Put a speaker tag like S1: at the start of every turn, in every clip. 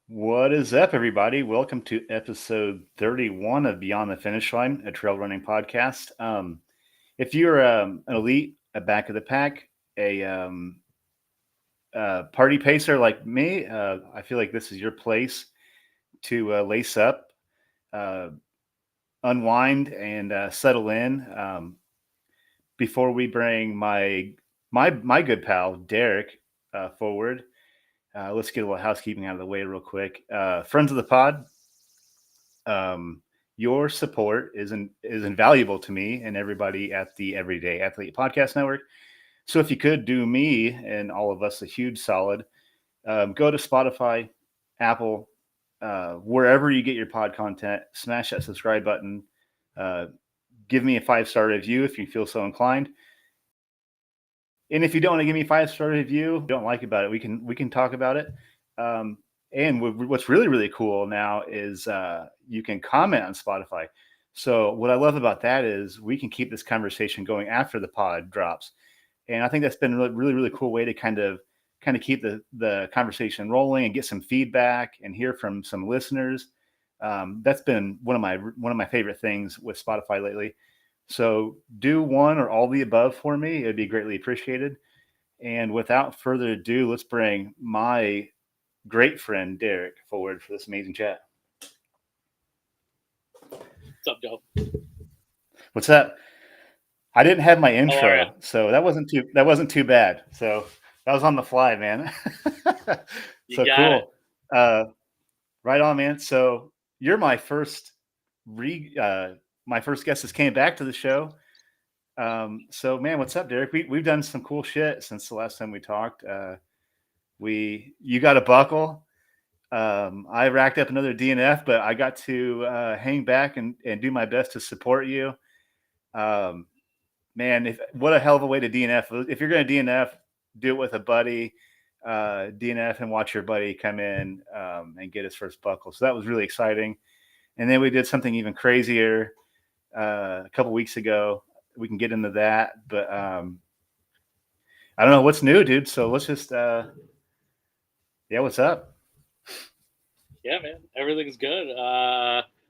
S1: What is up, everybody? Welcome to episode 31 of Beyond the Finish Line, a trail running podcast. If you're an elite, a back of the pack, a party pacer like me, I feel like this is your place to lace up, uh, unwind, and settle in. Before we bring my good pal Derek forward, let's get a little housekeeping out of the way real quick. Friends of the pod, your support is invaluable to me and everybody at the Everyday Athlete Podcast Network. So if you could do me and all of us a huge solid, go to Spotify, Apple, wherever you get your pod content, smash that subscribe button. Uh, Give me a 5-star review if you feel so inclined. And if you don't want to give me a 5-star review, don't like about it, we can talk about it. Um, and what's really cool now is you can comment on Spotify. So what I love about that is we can keep this conversation going after the pod drops, and I think that's been a really cool way to kind of keep the conversation rolling and get some feedback and hear from some listeners. That's been one of my favorite things with Spotify lately. So do one or all the above for me. It'd be greatly appreciated. And without further ado, let's bring my great friend Derek forward for this amazing chat.
S2: What's up, Joe?
S1: What's up? I didn't have my
S2: How are you?
S1: intro, so that wasn't too bad. So that was on the fly, man.
S2: You
S1: So
S2: got it.
S1: cool. Right on, man. So you're my first guest that came back to the show. So man, what's up, Derek? We've done some cool shit since the last time we talked. You got a buckle. I racked up another DNF, but I got to hang back and do my best to support you. Um, Man, what a hell of a way to DNF. If you're going to DNF, do it with a buddy. DNF and watch your buddy come in and get his first buckle. So that was really exciting. And then we did something even crazier a couple weeks ago. We can get into that, but I don't know what's new, dude. So let's just, yeah, what's up?
S2: Yeah, man. Everything's good.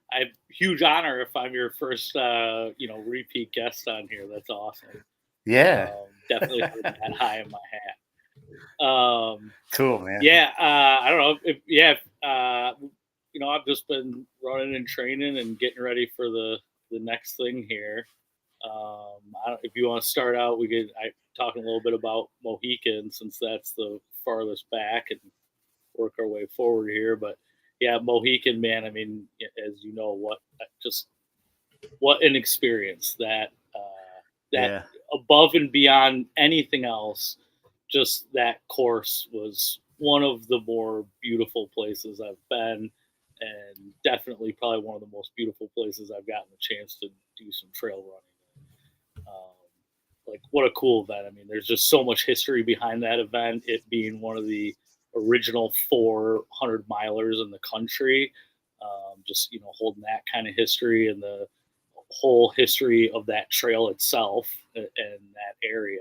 S2: I huge honor if I'm your first, repeat guest on here. That's awesome.
S1: Yeah,
S2: Definitely holding that high in my hat.
S1: cool, man.
S2: Yeah. I don't know. I've just been running and training and getting ready for the next thing here. If you want to start out, I talking a little bit about Mohican since that's the farthest back and work our way forward here. But yeah, Mohican, man. I mean, as you know, what an experience that
S1: Yeah,
S2: above and beyond anything else, just that course was one of the more beautiful places I've been, and definitely probably one of the most beautiful places I've gotten the chance to do some trail running. Like what a cool event! I mean, there's just so much history behind that event. It being one of the original 400 milers in the country, just holding that kind of history and the whole history of that trail itself and that area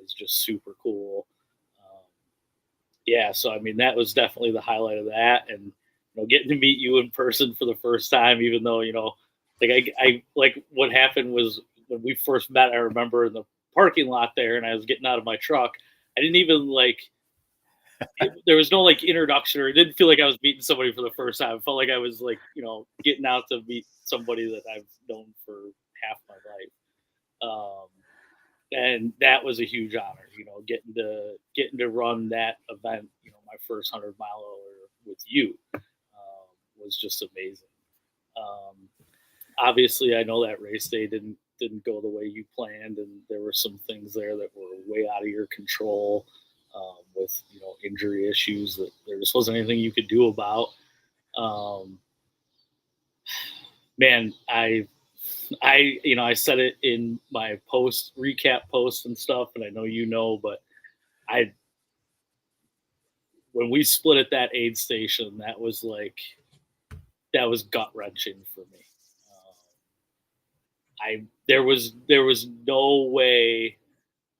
S2: is just super cool. Um, yeah, so I mean that was definitely the highlight of that, and getting to meet you in person for the first time, even though I like what happened was when we first met. I remember in the parking lot there, and I was getting out of my truck. I didn't even there was no introduction, or it didn't feel like I was meeting somebody for the first time. It felt like I was getting out to meet somebody that I've known for half my life. And that was a huge honor, getting to run that event, my first 100 mile with you was just amazing. Um, Obviously, I know that race day didn't go the way you planned, and there were some things there that were way out of your control with injury issues that there just wasn't anything you could do about. Um, Man, I said it in my post recap post and stuff, and I know but I when we split at that aid station, that was gut wrenching for me. There was no way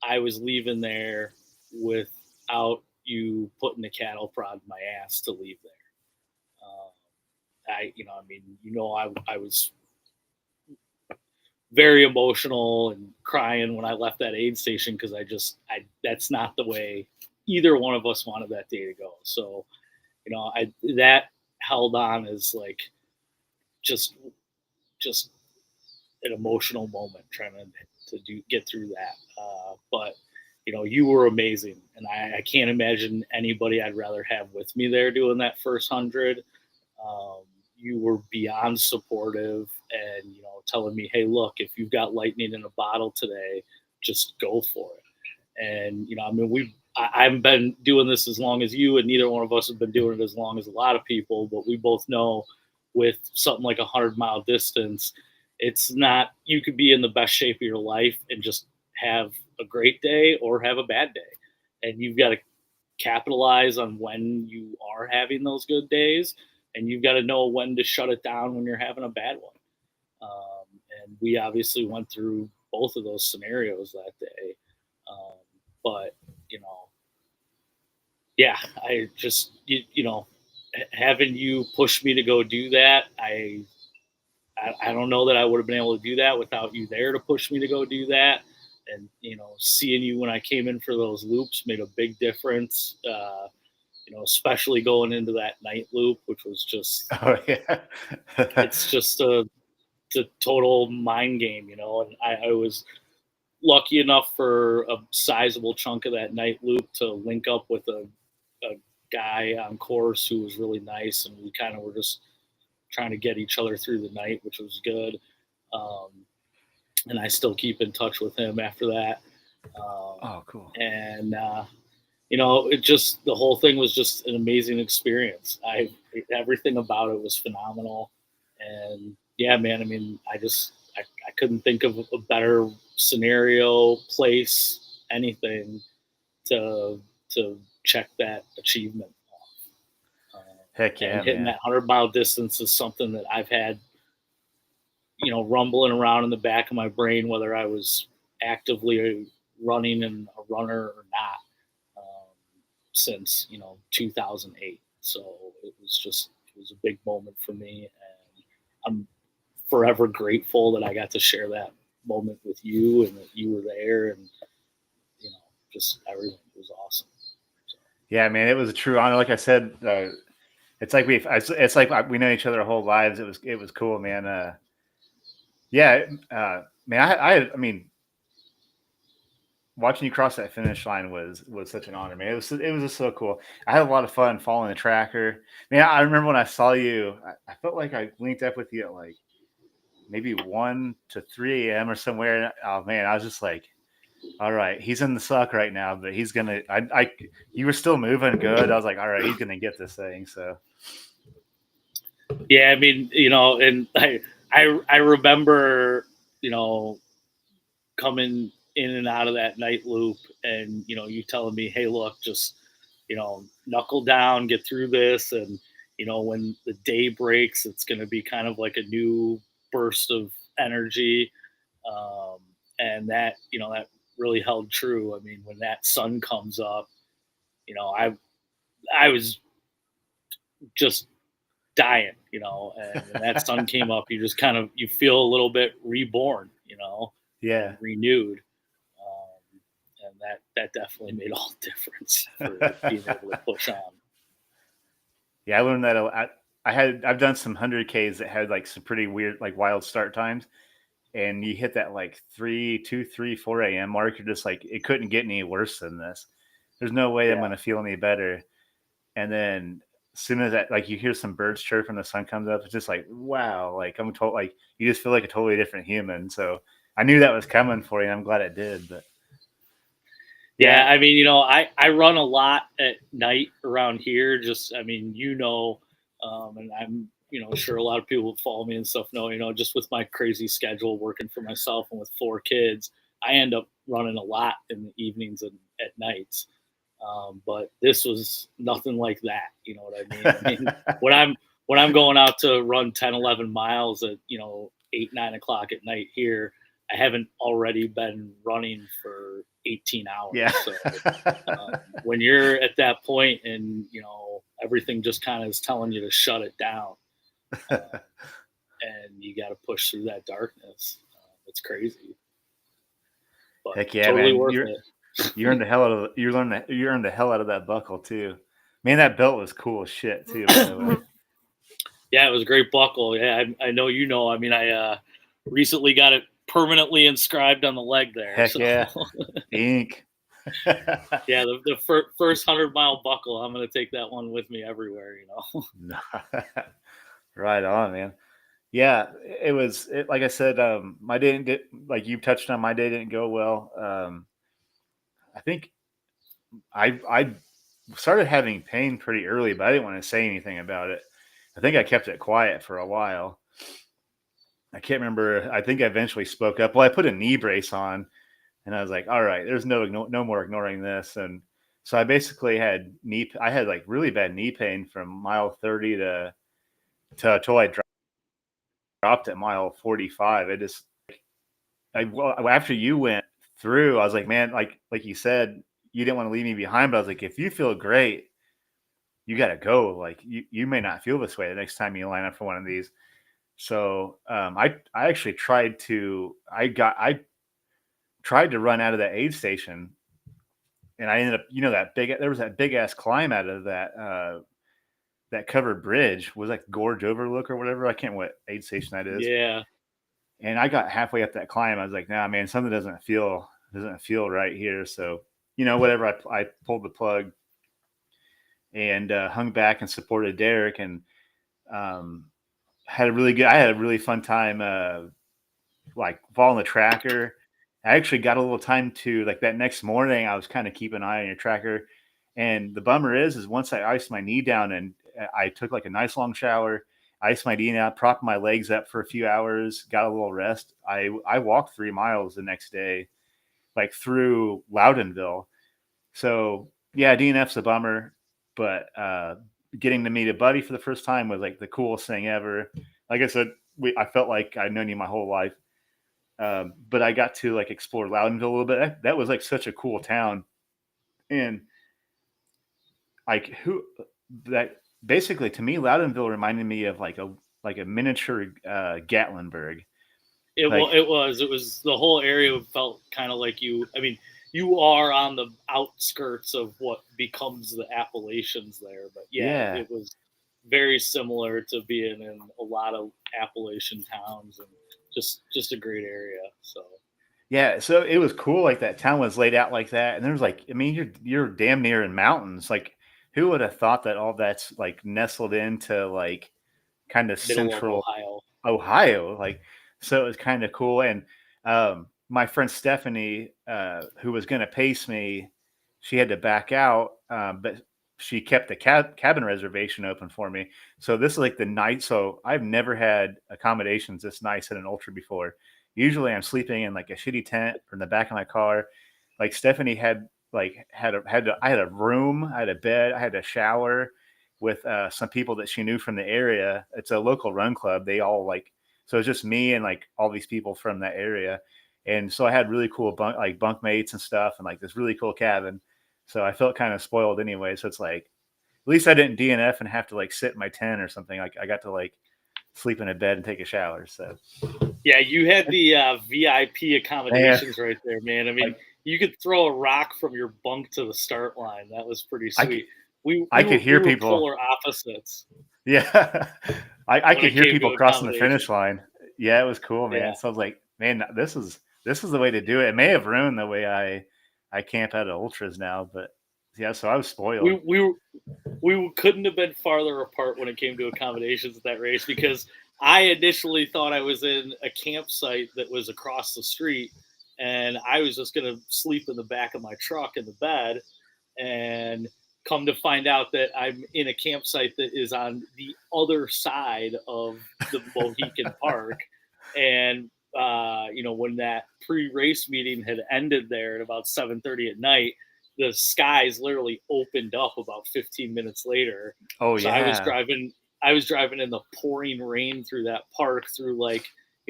S2: I was leaving there without you putting the cattle prod my ass to leave there. I was very emotional and crying when I left that aid station because that's not the way either one of us wanted that day to go. So, that held on as like just an emotional moment trying to get through that. But you were amazing, and I can't imagine anybody I'd rather have with me there doing that first 100. You were beyond supportive, and telling me, hey, look, if you've got lightning in a bottle today, just go for it. And I haven't been doing this as long as you, and neither one of us have been doing it as long as a lot of people, but we both know with something like 100-mile distance, it's not, you could be in the best shape of your life and just have a great day or have a bad day. And you've got to capitalize on when you are having those good days, and you've got to know when to shut it down when you're having a bad one. And we obviously went through both of those scenarios that day. But, yeah, I just, having you push me to go do that, I don't know that I would have been able to do that without you there to push me to go do that. And, seeing you when I came in for those loops made a big difference, especially going into that night loop, which was just, it's just a total mind game, and I was lucky enough for a sizable chunk of that night loop to link up with a guy on course who was really nice, and we kind of were just trying to get each other through the night, which was good. And I still keep in touch with him after that.
S1: Oh, cool.
S2: And it just, the whole thing was just an amazing experience. Everything about it was phenomenal. And yeah, man, I mean, I couldn't think of a better scenario, place, anything to check that achievement off.
S1: Heck yeah,
S2: and hitting
S1: man.
S2: that 100-mile distance is something that I've had, rumbling around in the back of my brain, whether I was actively running and a runner or not, since 2008. So it was a big moment for me, and I'm forever grateful that I got to share that moment with you and that you were there, and just everything was awesome. So.
S1: Yeah, man, it was a true honor. Like I said, it's like we know each other our whole lives. It was cool, man. Yeah, man, I mean, watching you cross that finish line was such an honor, man. It was just so cool. I had a lot of fun following the tracker. Man, I remember when I saw you, I felt like I linked up with you at like maybe 1 to 3 a.m. or somewhere. Oh man, I was just like, all right, he's in the suck right now, but he's gonna. You were still moving good. I was like, all right, he's gonna get this thing. So
S2: yeah, I mean, and I remember, coming in and out of that night loop, and you telling me, hey, look, just knuckle down, get through this, and when the day breaks, it's going to be kind of like a new burst of energy, and that that really held true. I mean, when that sun comes up, I was just dying, and when that sun came up, you just you feel a little bit reborn,
S1: yeah,
S2: renewed. And that definitely made all the difference for being able to push on.
S1: Yeah, I learned that I've done some 100Ks that had like some pretty weird, like wild start times, and you hit that like 4 a.m. mark. You're just like, it couldn't get any worse than this. There's no way I'm going to feel any better. And then as soon as that, like you hear some birds chirp and the sun comes up, it's just like, wow, like I'm told, like you just feel like a totally different human. So I knew that was coming for you. And I'm glad it did. But
S2: yeah, I mean, I run a lot at night around here. Just, I mean, and I'm, sure a lot of people who follow me and stuff know, just with my crazy schedule working for myself and with 4 kids, I end up running a lot in the evenings and at nights. But this was nothing like that. You know what I mean? I mean, when I'm going out to run 10, 11 miles at, 8, 9 o'clock at night here, I haven't already been running for 18 hours.
S1: Yeah.
S2: So when you're at that point and, everything just kind of is telling you to shut it down, and you got to push through that darkness, it's crazy, but
S1: Heck yeah,
S2: totally
S1: man.
S2: worth it.
S1: You earned the hell out of you earned the hell out of that buckle too. Man, that belt was cool as shit too, by the way.
S2: Yeah, it was a great buckle. Yeah, I know you know. I mean, I recently got it permanently inscribed on the leg there.
S1: Heck
S2: So.
S1: yeah. Ink.
S2: Yeah, the first 100-mile buckle, I'm going to take that one with me everywhere,
S1: Right on, man. Yeah, like I said, my day didn't get, like you touched on, my day didn't go well. I think I started having pain pretty early, but I didn't want to say anything about it. I think I kept it quiet for a while. I can't remember. I think I eventually spoke up. Well, I put a knee brace on, and I was like, "All right, there's no more ignoring this." And so I basically I had like really bad knee pain from mile 30 to till I dropped at mile 45. It just well, after you went through, I was like, man, like you said, you didn't want to leave me behind, but I was like, if you feel great, you got to go. Like you may not feel this way the next time you line up for one of these. So I actually I tried to run out of that aid station, and I ended up, there was that big ass climb out of that covered bridge, was like Gorge Overlook or whatever. I can't remember what aid station that is.
S2: Yeah.
S1: And I got halfway up that climb. I was like, nah, man, something doesn't feel right here. So, whatever, I pulled the plug and hung back and supported Derek, and I had a really fun time, like following the tracker. I actually got a little time to, like, that next morning, I was kind of keeping an eye on your tracker. And the bummer is once I iced my knee down and I took like a nice long shower, iced my knee out, propped my legs up for a few hours, got a little rest. I walked 3 miles the next day, like through Loudonville. So yeah, DNF's a bummer, but getting to meet a buddy for the first time was like the coolest thing ever. Like I said, I felt like I'd known you my whole life. But I got to like explore Loudonville a little bit. That was like such a cool town. And like that basically, to me, Loudonville reminded me of like a miniature Gatlinburg.
S2: It
S1: Like,
S2: was the whole area felt kind of like you. I mean, you are on the outskirts of what becomes the Appalachians there, but yeah. It was very similar to being in a lot of Appalachian towns, and just a great area. So
S1: yeah, so it was cool. Like that town was laid out like that, and there's like, I mean, you're damn near in mountains. Like, who would have thought that all that's like nestled into like kind of
S2: middle of
S1: central
S2: Ohio.
S1: Ohio? Like, so it was kind of cool. And my friend Stephanie, who was going to pace me, she had to back out, but she kept the cabin reservation open for me. So this is like the night. So I've never had accommodations this nice at an ultra before. Usually I'm sleeping in like a shitty tent or in the back of my car. Like Stephanie had I had a room, I had a bed, I had a shower with some people that she knew from the area. It's a local run club. They all like, so it's just me and like all these people from that area. And so I had really cool bunk mates and stuff, and like this really cool cabin. So I felt kind of spoiled anyway. So it's like, at least I didn't DNF and have to like sit in my tent or something. Like I got to like sleep in a bed and take a shower. So
S2: yeah, you had the VIP accommodations right there, man. I mean, like, you could throw a rock from your bunk to the start line. That was pretty sweet. I could hear people polar opposites.
S1: Yeah, I could hear people crossing the finish line. Yeah, it was cool, man. Yeah. So I was like, man, this is the way to do it. It may have ruined the way I camp out at ultras now, but yeah. So I was spoiled.
S2: We couldn't have been farther apart when it came to accommodations at that race, because I initially thought I was in a campsite that was across the street, and I was just going to sleep in the back of my truck in the bed, and come to find out that I'm in a campsite that is on the other side of the Mohican Park. And, when that pre-race meeting had ended there at about 7:30 at night, the skies literally opened up about 15 minutes later.
S1: Oh, so yeah.
S2: I was driving in the pouring rain through that park, through like,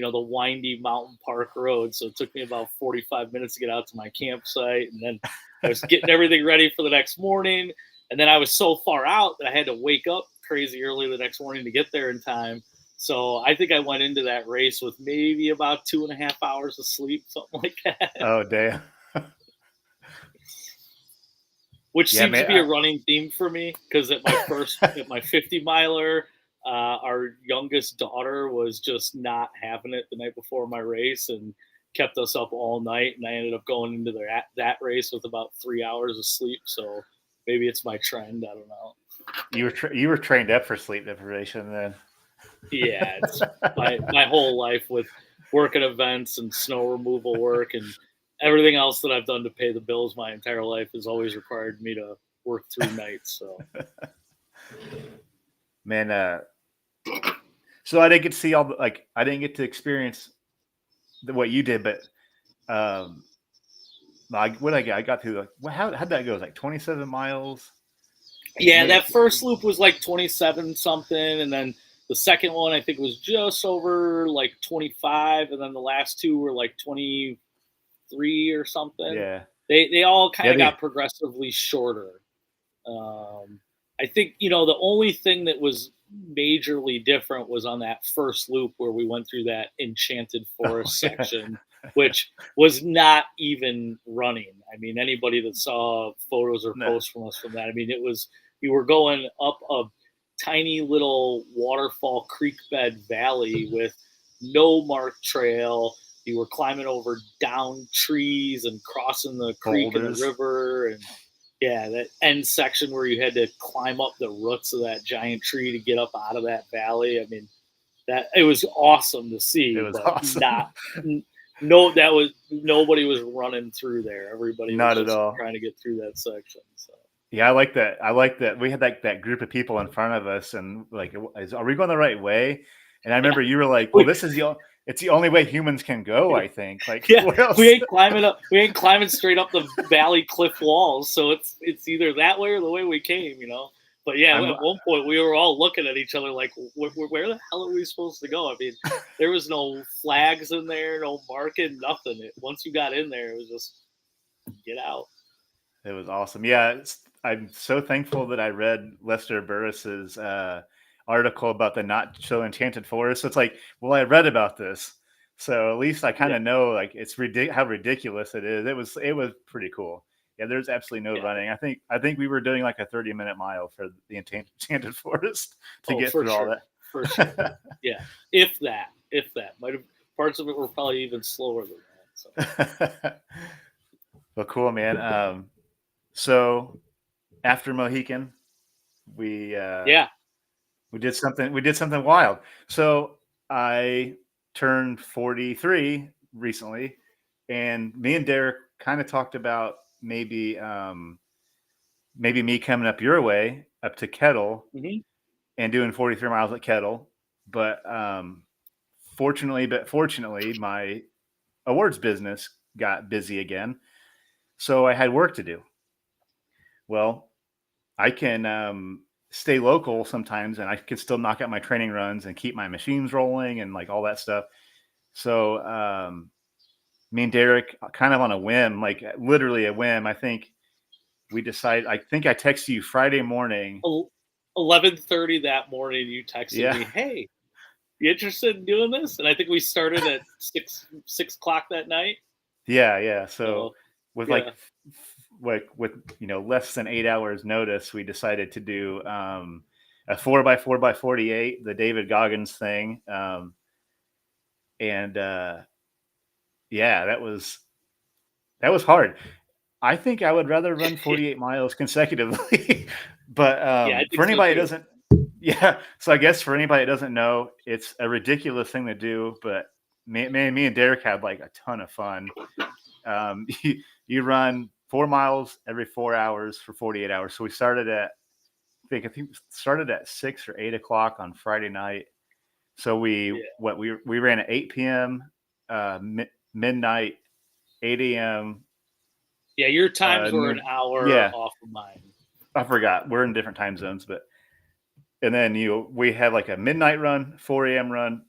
S2: the windy mountain park road. So it took me about 45 minutes to get out to my campsite. And then I was getting everything ready for the next morning. And then I was so far out that I had to wake up crazy early the next morning to get there in time. So I think I went into that race with maybe about 2.5 hours of sleep, something like that.
S1: Oh, damn.
S2: Which
S1: Yeah,
S2: seems to
S1: man.
S2: be a running theme for me, because at my 50 miler, our youngest daughter was just not having it the night before my race and kept us up all night. And I ended up going into that race with about 3 hours of sleep. So maybe it's my trend. I don't know.
S1: You were trained up for sleep deprivation then.
S2: Yeah, it's my whole life with working events and snow removal work and everything else that I've done to pay the bills my entire life has always required me to work through nights. So
S1: Man, so I didn't get to see all the, I didn't get to experience what you did, but I got through how'd that go? It was like 27 miles.
S2: yeah, that first loop was like 27 something, and then the second one I think was just over like 25, and then the last two were like 23 or something.
S1: Yeah.
S2: They all kind of got progressively shorter. I think the only thing that was majorly different was on that first loop where we went through that enchanted forest section, which was not even running. I mean, anybody that saw photos or posts from us from that, I mean, we were going up a tiny little waterfall creek bed valley with no marked trail. You were climbing over down trees and crossing the creek and the river, and yeah, that end section where you had to climb up the roots of that giant tree to get up out of that valley. I mean, that it was awesome to see.
S1: It was
S2: but
S1: awesome.
S2: Nobody was running through there. Everybody
S1: not
S2: was just
S1: at all
S2: trying to get through that section. So.
S1: Yeah, I like that. We had that group of people in front of us, and like, are we going the right way? And I remember you were like, "Well, it's the only way humans can go." I think. Like,
S2: yeah,
S1: what else?
S2: we ain't climbing straight up the valley cliff walls. So it's either that way or the way we came, But yeah, at one point we were all looking at each other like, where the hell are we supposed to go? I mean, there was no flags in there, no marking, nothing. Once you got in there, it was just get out.
S1: It was awesome. Yeah, I'm so thankful that I read Lester Burris's article about the not so enchanted forest. So it's like, well, I read about this, so at least I kind of know like it's how ridiculous it is. It was pretty cool. Yeah, there's absolutely no running. I think we were doing like a 30-minute mile for the enchanted forest to get through all that.
S2: For sure. Yeah, if that. Might have parts of it were probably even slower than that. So.
S1: Well, cool, man. So after Mohican, we did something wild. So I turned 43 recently, and me and Derek kind of talked about maybe me coming up your way up to Kettle and doing 43 miles at Kettle. But fortunately, my awards business got busy again, so I had work to do. Well, I can stay local sometimes, and I can still knock out my training runs and keep my machines rolling and like all that stuff. So me and Derek, kind of on a whim, like literally a whim, I think we decided. I think I texted you Friday morning,
S2: 11:30 that morning. You texted me, "Hey, you interested in doing this?" And I think we started at 6 o'clock that night.
S1: Yeah. So with less than 8 hours notice, we decided to do a 4x4x48, the David Goggins thing. Yeah, that was hard. I think I would rather run 48 miles consecutively, but for anybody that doesn't, so I guess for anybody that doesn't know, it's a ridiculous thing to do, but me and Derek had like a ton of fun. You run 4 miles every 4 hours for 48 hours. So we started at, I think started at 6 or 8 o'clock on Friday night. So we ran at 8 p.m., midnight, 8 a.m.
S2: Yeah, your times were an hour off of mine.
S1: I forgot. We're in different time zones, and then we had like a midnight run, 4 a.m. run,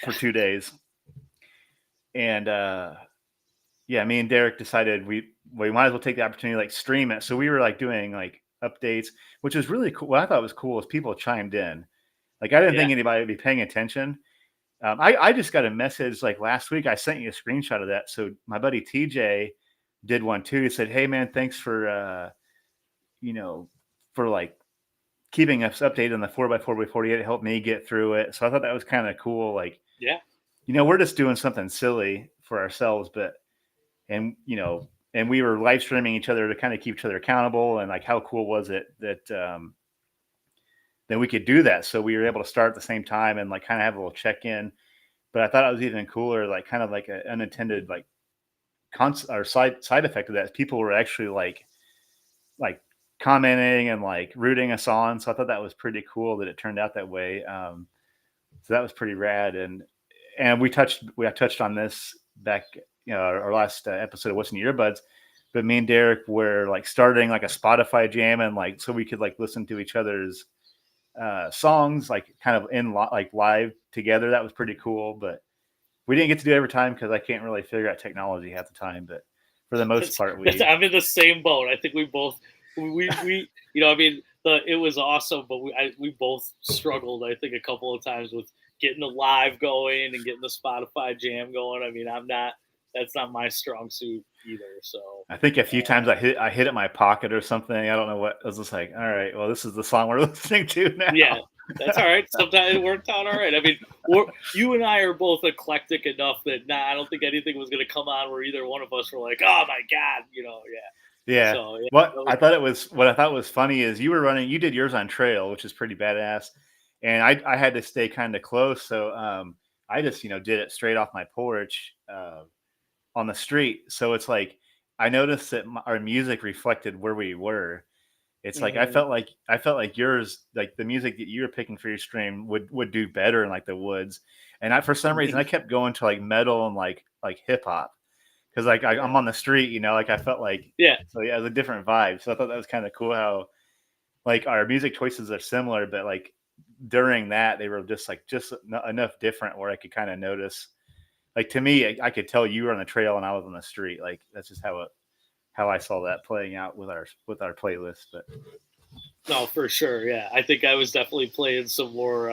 S1: for 2 days. And yeah, me and Derek decided we might as well take the opportunity to like stream it. So we were like doing like updates, which was really cool. What I thought was cool is people chimed in. Like I didn't
S2: Yeah.
S1: think anybody would be paying attention. I just got a message like last week. I sent you a screenshot of that. So my buddy TJ did one too. He said, "Hey man, thanks for for like keeping us updated on the 4x4x48. It helped me get through it." So I thought that was kind of cool. Like,
S2: Yeah.
S1: we're just doing something silly for ourselves, but and we were live streaming each other to kind of keep each other accountable. And like, how cool was it that we could do that? So we were able to start at the same time and like kind of have a little check in. But I thought it was even cooler, like kind of like an unintended like side effect of that. People were actually like commenting and like rooting us on. So I thought that was pretty cool that it turned out that way. So that was pretty rad. And we touched on this back, our last episode of What's in Your Earbuds. But me and Derek were like starting like a Spotify jam, and like so we could like listen to each other's songs like kind of like live together. That was pretty cool. But we didn't get to do it every time because I can't really figure out technology half the time. But for the most part,
S2: I'm in the same boat. I think we both it was awesome, but we both struggled. I think a couple of times with getting the live going and getting the Spotify jam going. I mean, that's not my strong suit either. So
S1: I think a few times I hit it in my pocket or something. I don't know what. I was just like, all right, well, this is the song we're listening to now.
S2: Yeah, that's all right. Sometimes it worked out all right. I mean, you and I are both eclectic enough that I don't think anything was going to come on where either one of us were like, oh my God, yeah.
S1: Yeah.
S2: So, yeah.
S1: What I thought was funny is you did yours on trail, which is pretty badass. And I had to stay kind of close. So I just, did it straight off my porch on the street. So it's like, I noticed that our music reflected where we were. It's like, I felt like yours, like the music that you were picking for your stream would do better in like the woods. And for some reason I kept going to like metal and like hip hop. Cause like I'm on the street, like I felt like, so yeah, it was a different vibe. So I thought that was kind of cool how like our music choices are similar, but like during that they were just enough different where I could kind of notice, like to me, I could tell you were on the trail and I was on the street. Like that's just how I saw that playing out with our playlist. But
S2: no, for sure. Yeah. I think I was definitely playing some more,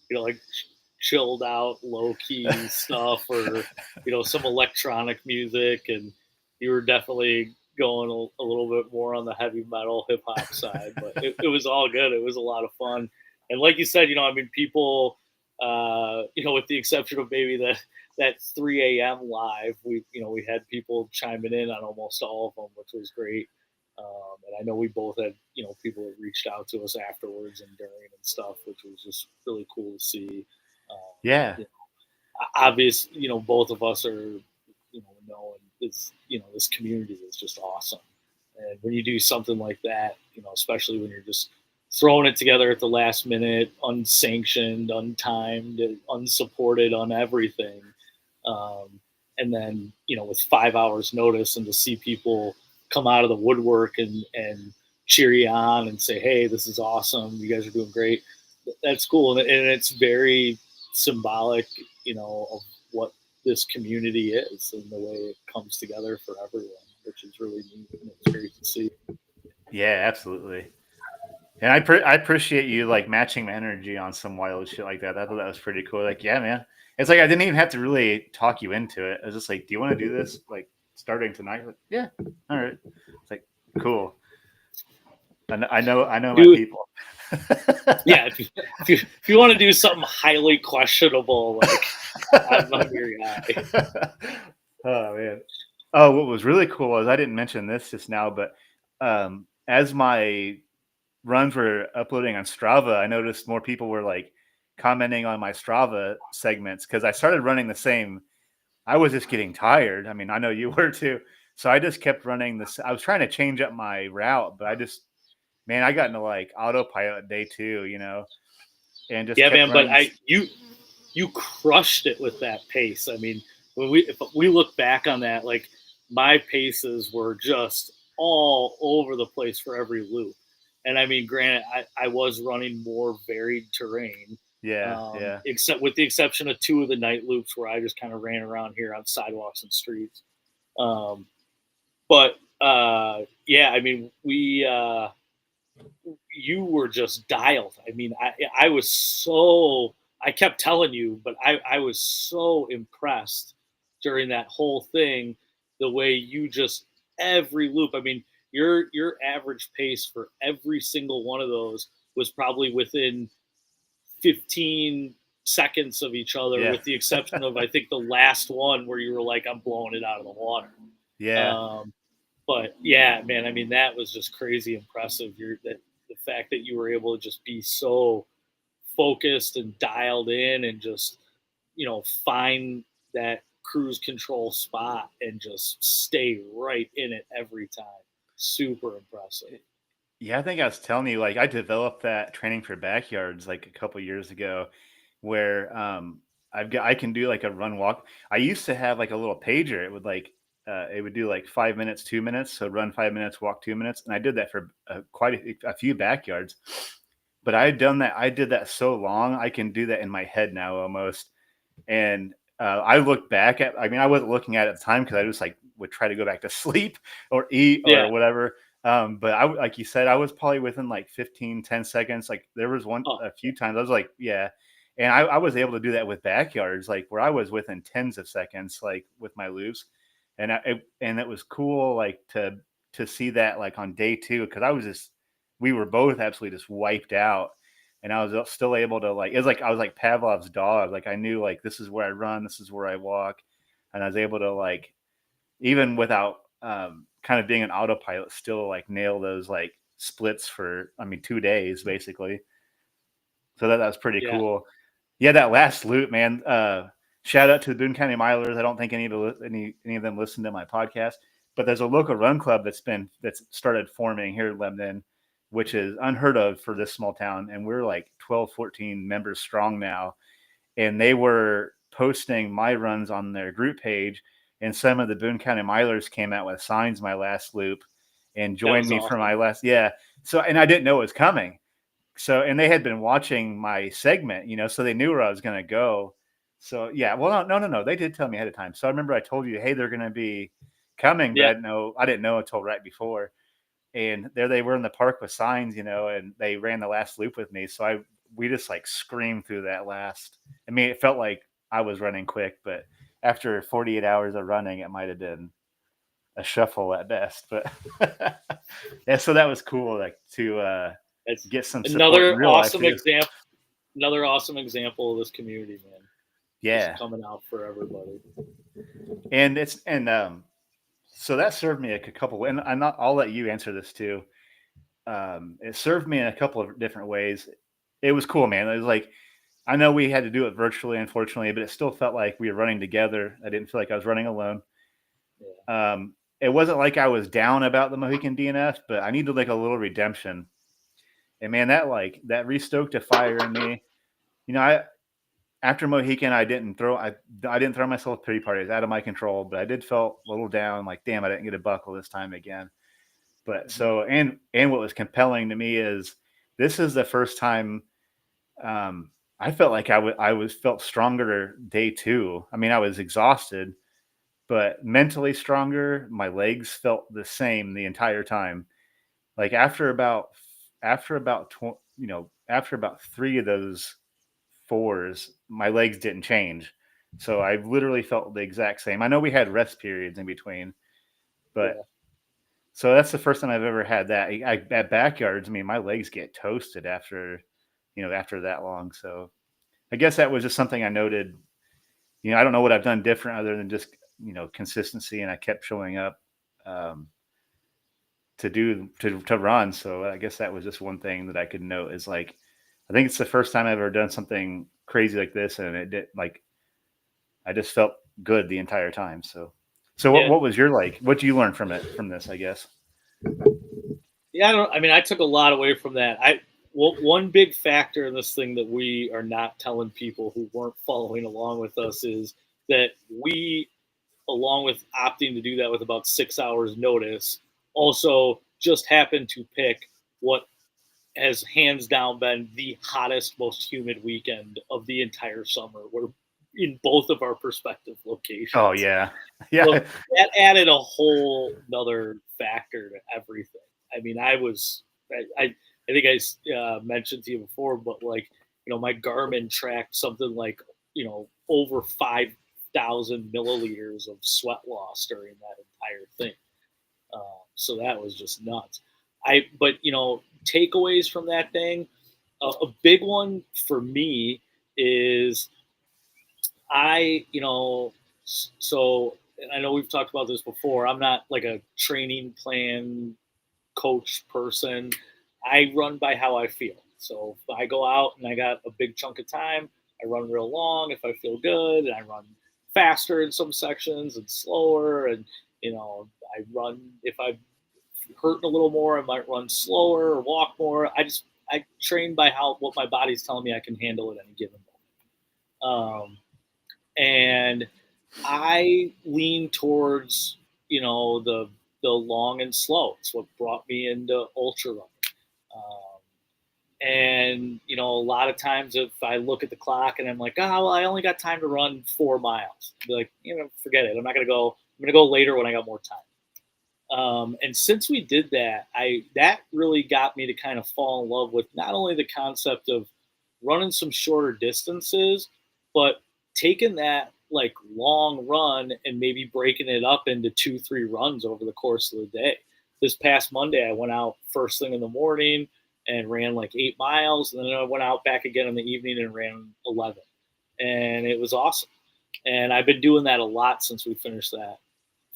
S2: like chilled out, low key stuff, or some electronic music, and you were definitely going a little bit more on the heavy metal hip hop side. But it was all good. It was a lot of fun, and like you said, people, with the exception of maybe that 3 a.m. live, we had people chiming in on almost all of them, which was great. And I know we both had, people that reached out to us afterwards and during and stuff, which was just really cool to see.
S1: Yeah.
S2: Obvious, both of us are, knowing this community is just awesome. And when you do something like that, especially when you're just throwing it together at the last minute, unsanctioned, untimed, unsupported on everything. And then, with 5 hours notice, and to see people come out of the woodwork and cheer you on and say, hey, this is awesome. You guys are doing great. That's cool. And it's very symbolic, of what this community is and the way it comes together for everyone, which is really neat and it's great to see.
S1: Yeah, absolutely. And I appreciate you like matching my energy on some wild shit like that. I thought that was pretty cool. Like, yeah, man. It's like I didn't even have to really talk you into it. I was just like, do you want to do this? Like starting tonight? Like, yeah. All right. It's like, cool. I know my people.
S2: Yeah, if you want to do something highly questionable, like I'm your guy.
S1: Oh man. Oh, what was really cool was I didn't mention this just now, but as my runs were uploading on Strava, I noticed more people were like commenting on my Strava segments because I started running the same. I was just getting tired. I mean, I know you were too. So I just kept running this. I was trying to change up my route, but I got into like autopilot day 2, and just
S2: kept running. But you crushed it with that pace. I mean, if we look back on that, like my paces were just all over the place for every loop. And I mean, granted, I was running more varied terrain,
S1: Yeah.
S2: except with the exception of 2 of the night loops where I just kind of ran around here on sidewalks and streets. Um, but yeah, I mean, you were just dialed. I mean, I was so, I kept telling you, but I was so impressed during that whole thing, the way you just every loop. I mean, your average pace for every single one of those was probably within 15 seconds of each other,
S1: Yeah.
S2: with the exception of I think the last one where you were like, I'm blowing it out of the water.
S1: Yeah.
S2: Um, but yeah, man, I mean that was just crazy impressive. The fact that you were able to just be so focused and dialed in and just find that cruise control spot and just stay right in it every time. Super impressive.
S1: Yeah, I think I was telling you, like, I developed that training for backyards like a couple years ago, where I can do like a run walk. I used to have like a little pager. It would do like 5 minutes, 2 minutes. So run 5 minutes, walk 2 minutes, and I did that for quite a few backyards. But I had done that. I did that so long. I can do that in my head now almost. And I look back at. I mean, I wasn't looking at it at the time because I just like would try to go back to sleep or eat or
S2: Yeah.
S1: whatever. But like you said, I was probably within like 15, 10 seconds. Like there was
S2: Oh,
S1: a few times I was like, yeah. And I was able to do that with backyards, like where I was within tens of seconds, like with my loops. And it was cool, like to see that like on day two, because we were both absolutely just wiped out. And I was still able to like, it was like, I was like Pavlov's dog. Like I knew like, this is where I run, this is where I walk. And I was able to like, even without kind of being an autopilot, still like nail those like splits for, I mean, 2 days basically. So that was pretty
S2: yeah.
S1: cool. Yeah, that last loop, man. Shout out to the Boone County Milers. I don't think any of them listen to my podcast, but there's a local run club that's started forming here in Lebanon, which is unheard of for this small town, and we're like 12, 14 members strong now. And they were posting my runs on their group page, and some of the Boone County Milers came out with signs my last loop and
S2: That
S1: joined
S2: was
S1: me for
S2: awesome.
S1: my last. Yeah. So, and I didn't know it was coming. So, and they had been watching my segment, so they knew where I was going to go. So yeah, well, no. They did tell me ahead of time. So I remember I told you, hey, they're going to be coming, but
S2: Yeah.
S1: I didn't know until right before. And there they were in the park with signs, and they ran the last loop with me. So we just like screamed through that last. I mean, it felt like I was running quick, but after 48 hours of running, it might have been a shuffle at best. But yeah, so that was cool, like to
S2: It's
S1: get some support in
S2: another
S1: real life
S2: awesome
S1: too.
S2: example. Another awesome example of this community, man. Just
S1: Yeah,
S2: coming out for everybody.
S1: and so that served me a couple. And I'll let you answer this too. It served me in a couple of different ways. It was cool, man. It was like, I know we had to do it virtually, unfortunately, but it still felt like we were running together. I didn't feel like I was running alone.
S2: Yeah.
S1: It wasn't like I was down about the Mohican DNF, but I needed like a little redemption. And man, that restoked a fire in me. I after Mohican, I didn't throw myself a pity party. It was out of my control, but I did felt a little down. Like, damn, I didn't get a buckle this time again. But
S2: Mhm.
S1: so and what was compelling to me is this is the first time I felt like I was felt stronger day two. I mean, I was exhausted, but mentally stronger. My legs felt the same the entire time. Like after about three of those fours, my legs didn't change. So I literally felt the exact same. I know we had rest periods in between, but
S2: Yeah.
S1: so that's the first time I've ever had that. At backyards, I mean, my legs get toasted after that long. So I guess that was just something I noted. I don't know what I've done different other than just, consistency, and I kept showing up um, to run. So I guess that was just one thing that I could note is like, I think it's the first time I've ever done something crazy like this, and it did like I just felt good the entire time. So
S2: Yeah.
S1: what was your like? What did you learn from this? I guess.
S2: Yeah. I mean, I took a lot away from that. One big factor in this thing that we are not telling people who weren't following along with us is that we, along with opting to do that with about 6 hours notice, also just happened to pick what has hands down been the hottest, most humid weekend of the entire summer. We're in both of our prospective
S1: Oh
S2: locations.
S1: yeah,
S2: So
S1: yeah,
S2: that added a whole another factor to everything. I mean, I think I mentioned to you before, but like, my Garmin tracked something like, over 5,000 milliliters of sweat loss during that entire thing. So that was just nuts. But takeaways from that thing, a big one for me is so and I know we've talked about this before. I'm not like a training plan coach person. I run by how I feel. So if I go out and I got a big chunk of time, I run real long if I feel good, and I run faster in some sections and slower. And I run if I'm hurting a little more, I might run slower or walk more. I train by how what my body's telling me I can handle at any given moment. And I lean towards the long and slow. It's what brought me into ultra running. Um, and a lot of times if I look at the clock and I'm like, oh, well, I only got time to run 4 miles, I'd be like, forget it. I'm not gonna go. I'm gonna go later when I got more time. And since we did that, that really got me to kind of fall in love with not only the concept of running some shorter distances, but taking that like long run and maybe breaking it up into 2, 3 runs over the course of the day. This past Monday, I went out first thing in the morning and ran like 8 miles, and then I went out back again in the evening and ran 11, and it was awesome. And I've been doing that a lot since we finished that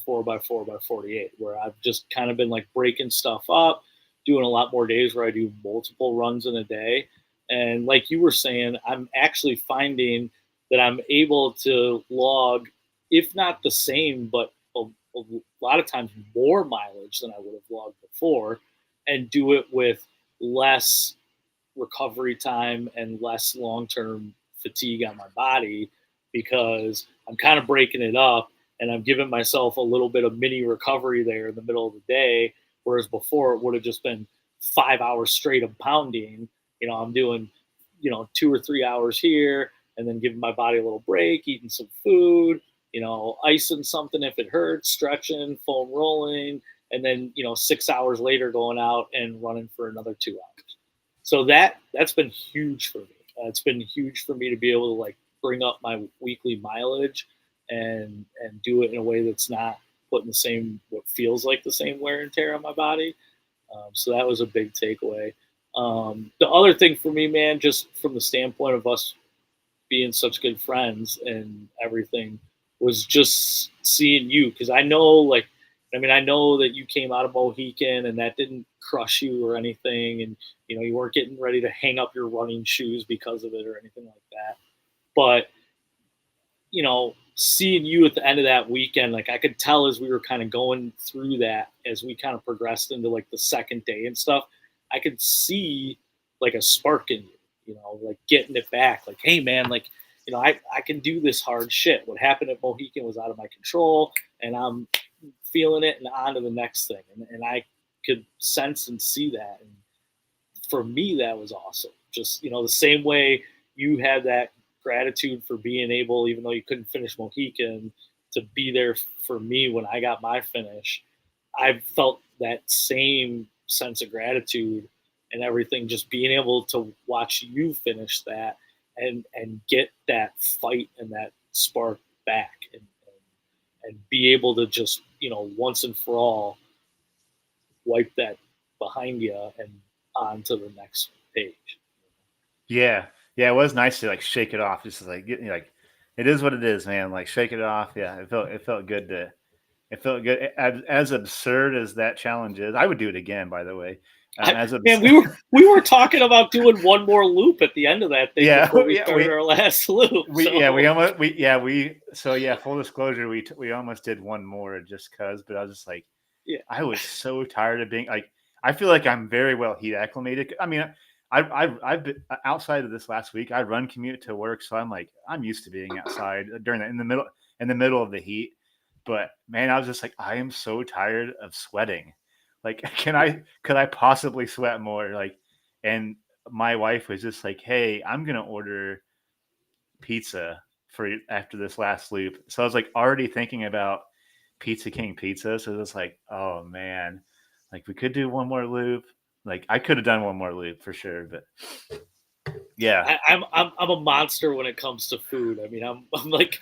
S2: 4x4x48, where I've just kind of been like breaking stuff up, doing a lot more days where I do multiple runs in a day. And like you were saying, I'm actually finding that I'm able to log, if not the same, but a lot of times more mileage than I would have logged before, and do it with less recovery time and less long term fatigue on my body, because I'm kind of breaking it up and I'm giving myself a little bit of mini recovery there in the middle of the day. Whereas before it would have just been 5 hours straight of pounding. I'm doing, 2 or 3 hours here and then giving my body a little break, eating some food, icing something if it hurts, stretching, foam rolling, and then, 6 hours later going out and running for another 2 hours. So that's been huge for me. It's been huge for me to be able to like bring up my weekly mileage and do it in a way that's not putting the same what feels like the same wear and tear on my body. So that was a big takeaway. The other thing for me, man, just from the standpoint of us being such good friends and everything, was just seeing you, because I know that you came out of Mohican and that didn't crush you or anything, and you weren't getting ready to hang up your running shoes because of it or anything like that. But seeing you at the end of that weekend, like I could tell as we were kind of going through that, as we kind of progressed into like the second day and stuff, I could see like a spark in you, like getting it back. Like, hey man, like, I can do this hard shit. What happened at Mohican was out of my control, and I'm feeling it and on to the next thing. And I could sense and see that. And for me, that was awesome. Just, the same way you had that gratitude for being able, even though you couldn't finish Mohican, to be there for me when I got my finish. I felt that same sense of gratitude and everything, just being able to watch you finish that and get that fight and that spark back, and be able to just, once and for all, wipe that behind you and on to the next page.
S1: yeah, yeah. It was nice to like shake it off, just like like it is what it is, man. Like shake it off. Yeah, it felt good to. It felt good. As absurd as that challenge is, I would do it again. By the way, as
S2: Man,
S1: absurd.
S2: we were talking about doing one more loop at the end of that thing
S1: Yeah,
S2: before we
S1: yeah,
S2: started our last loop.
S1: full disclosure, we almost did one more just cause, but I was just like,
S2: Yeah.
S1: I was so tired of being like, I feel like I'm very well heat acclimated. I mean, I've been outside of this last week. I run commute to work, so I'm used to being outside during in the middle of the heat. But man, I was just like, I am so tired of sweating. Like, could I possibly sweat more? Like, And my wife was just like, "Hey, I'm gonna order pizza for after this last loop." So I was like already thinking about Pizza King pizza. So it was like, oh man, like we could do one more loop. Like I could have done one more loop for sure, but yeah.
S2: I'm a monster when it comes to food. I mean, I'm like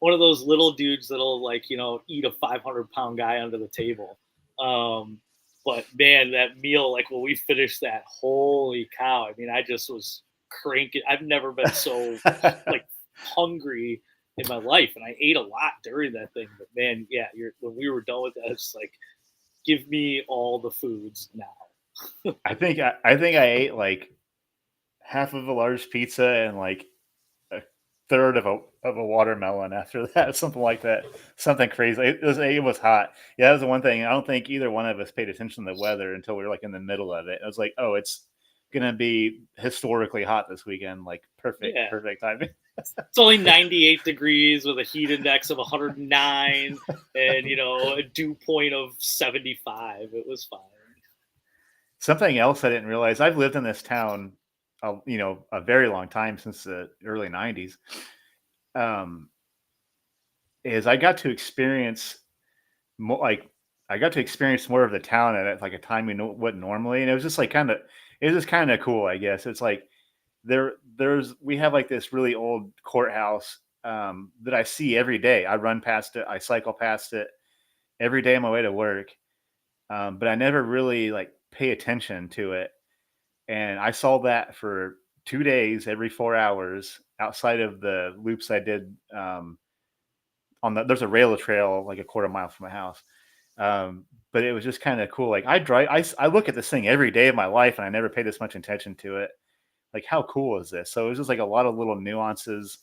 S2: one of those little dudes that'll like eat a 500-pound guy under the table. Um, but man, that meal, like when we finished that, holy cow! I mean, I just was cranking. I've never been so like hungry in my life, and I ate a lot during that thing. But man, yeah, when we were done with that, it's like, give me all the foods now.
S1: I think I ate like half of a large pizza and like a third of a watermelon after that, something like that, something crazy. It was hot. Yeah, that was the one thing. I don't think either one of us paid attention to the weather until we were like in the middle of it. I was like, oh, it's gonna be historically hot this weekend. Like
S2: Yeah.
S1: perfect timing.
S2: It's only 98 degrees with a heat index of 109 and a dew point of 75. It was fine.
S1: Something else I didn't realize. I've lived in this town, a very long time since the early '90s. Um, is I got to experience more like I got to experience more of the town at like a time we wouldn't normally, and it was just like it was just kind of cool, I guess. It's like we have like this really old courthouse that I see every day. I run past it, I cycle past it every day on my way to work, but I never really like pay attention to it. And I saw that for 2 days, every 4 hours, outside of the loops I did there's a rail trail like a quarter mile from my house. But it was just kind of cool. Like I look at this thing every day of my life and I never paid this much attention to it. Like how cool is this? So it was just like a lot of little nuances